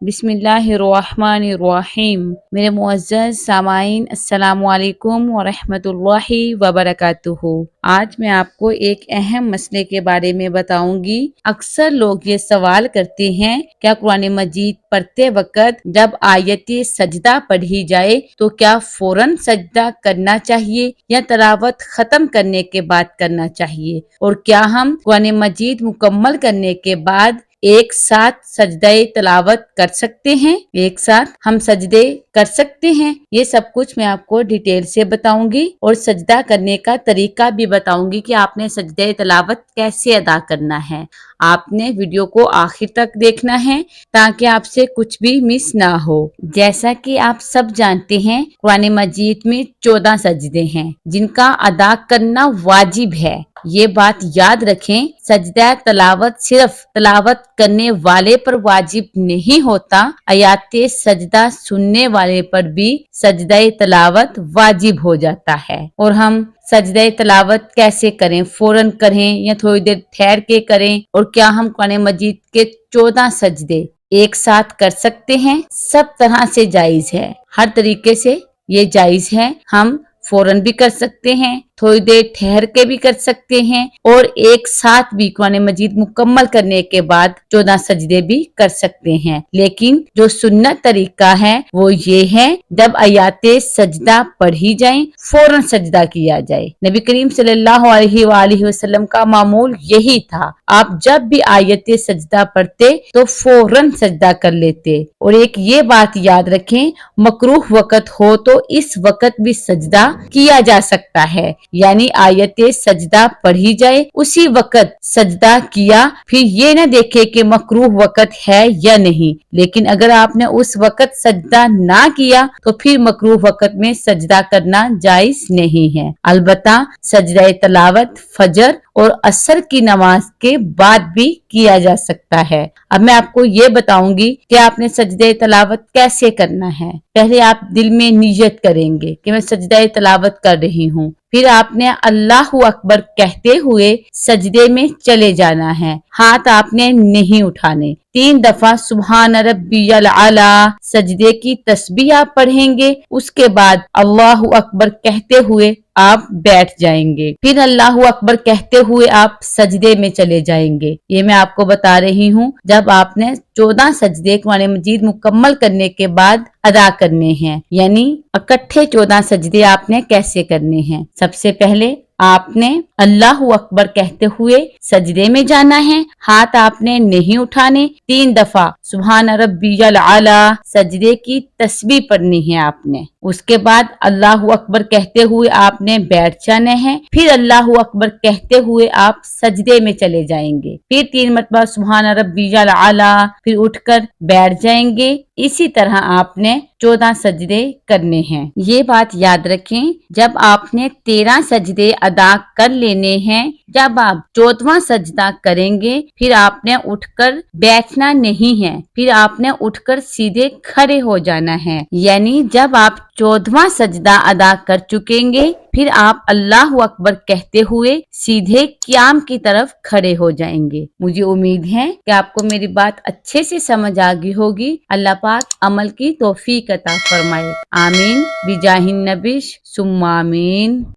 بسم اللہ الرحمن الرحیم۔ میرے معزز سامعین السلام علیکم ورحمۃ اللہ وبرکاتہ۔ آج میں آپ کو ایک اہم مسئلے کے بارے میں بتاؤں گی۔ اکثر لوگ یہ سوال کرتے ہیں کیا قرآن مجید پڑھتے وقت جب آیت سجدہ پڑھی جائے تو کیا فوراً سجدہ کرنا چاہیے یا تلاوت ختم کرنے کے بعد کرنا چاہیے، اور کیا ہم قرآن مجید مکمل کرنے کے بعد ایک ساتھ سجدہ تلاوت کر سکتے ہیں؟ ایک ساتھ ہم سجدے کر سکتے ہیں؟ یہ سب کچھ میں آپ کو ڈیٹیل سے بتاؤں گی، اور سجدہ کرنے کا طریقہ بھی بتاؤں گی کہ آپ نے سجدہ تلاوت کیسے ادا کرنا ہے۔ آپ نے ویڈیو کو آخر تک دیکھنا ہے تاکہ آپ سے کچھ بھی مس نہ ہو۔ جیسا کہ آپ سب جانتے ہیں قرآن مجید میں 14 سجدے ہیں جن کا ادا کرنا واجب ہے۔ یہ بات یاد رکھیں، سجدہ تلاوت صرف تلاوت کرنے والے پر واجب نہیں ہوتا، آیات سجدہ سننے والے پر بھی سجدہ تلاوت واجب ہو جاتا ہے۔ اور ہم سجدہ تلاوت کیسے کریں؟ فوراً کریں یا تھوڑی دیر ٹھہر کے کریں؟ اور کیا ہم قرآن مجید کے 14 سجدے ایک ساتھ کر سکتے ہیں؟ سب طرح سے جائز ہے، ہر طریقے سے یہ جائز ہے۔ ہم فوراً بھی کر سکتے ہیں، تھوڑی دیر ٹھہر کے بھی کر سکتے ہیں، اور ایک ساتھ بھی قرآن مجید مکمل کرنے کے بعد 14 سجدے بھی کر سکتے ہیں۔ لیکن جو سنت طریقہ ہے وہ یہ ہے جب آیات سجدہ پڑھی جائیں فوراً سجدہ کیا جائے۔ نبی کریم صلی اللہ علیہ وآلہ وسلم کا معمول یہی تھا، آپ جب بھی آیت سجدہ پڑھتے تو فوراً سجدہ کر لیتے۔ اور ایک یہ بات یاد رکھیں، مکروہ وقت ہو تو اس وقت بھی سجدہ کیا جا سکتا ہے، یعنی آیت سجدہ پڑھی جائے اسی وقت سجدہ کیا، پھر یہ نہ دیکھے کہ مکروہ وقت ہے یا نہیں، لیکن اگر آپ نے اس وقت سجدہ نہ کیا تو پھر مکروہ وقت میں سجدہ کرنا جائز نہیں ہے۔ البتہ سجدہ تلاوت فجر اور عصر کی نماز کے بعد بھی کیا جا سکتا ہے۔ اب میں آپ کو یہ بتاؤں گی کہ آپ نے سجدہ تلاوت کیسے کرنا ہے۔ پہلے آپ دل میں نیت کریں گے کہ میں سجدہ تلاوت کر رہی ہوں، پھر آپ نے اللہ اکبر کہتے ہوئے سجدے میں چلے جانا ہے، ہاتھ آپ نے نہیں اٹھانے۔ 3 دفعہ سبحان ربی الاعلی سجدے کی تسبیح آپ پڑھیں گے، اس کے بعد اللہ اکبر کہتے ہوئے آپ بیٹھ جائیں گے، پھر اللہ اکبر کہتے ہوئے آپ سجدے میں چلے جائیں گے۔ یہ میں آپ کو بتا رہی ہوں جب آپ نے 14 سجدے قرآن مجید مکمل کرنے کے بعد ادا کرنے ہیں، یعنی اکٹھے 14 سجدے آپ نے کیسے کرنے ہیں۔ سب سے پہلے آپ نے اللہ اکبر کہتے ہوئے سجدے میں جانا ہے، ہاتھ آپ نے نہیں اٹھانے، 3 دفعہ سبحان ربی الاعلی سجدے کی تسبیح پڑھنی ہے آپ نے، اس کے بعد اللہ اکبر کہتے ہوئے آپ نے بیٹھ جانا ہے، پھر اللہ اکبر کہتے ہوئے آپ سجدے میں چلے جائیں گے، پھر 3 مرتبہ سبحان ربی الاعلی، پھر اٹھ کر بیٹھ جائیں گے۔ اسی طرح آپ نے 14 سجدے کرنے ہیں۔ یہ بات یاد رکھیں، جب آپ نے 13 سجدے ادا کر لینے ہیں، جب آپ 14واں سجدہ کریں گے پھر آپ نے اٹھ کر بیٹھنا نہیں ہے، پھر آپ نے اٹھ کر سیدھے کھڑے ہو جانا ہے، یعنی جب آپ 14واں سجدہ ادا کر چکیں گے پھر آپ اللہ اکبر کہتے ہوئے سیدھے قیام کی طرف کھڑے ہو جائیں گے۔ مجھے امید ہے کہ آپ کو میری بات اچھے سے سمجھ آ گئی ہوگی۔ اللہ پاک عمل کی توفیق عطا فرمائے۔ آمین بجاہ النبی ثم آمین۔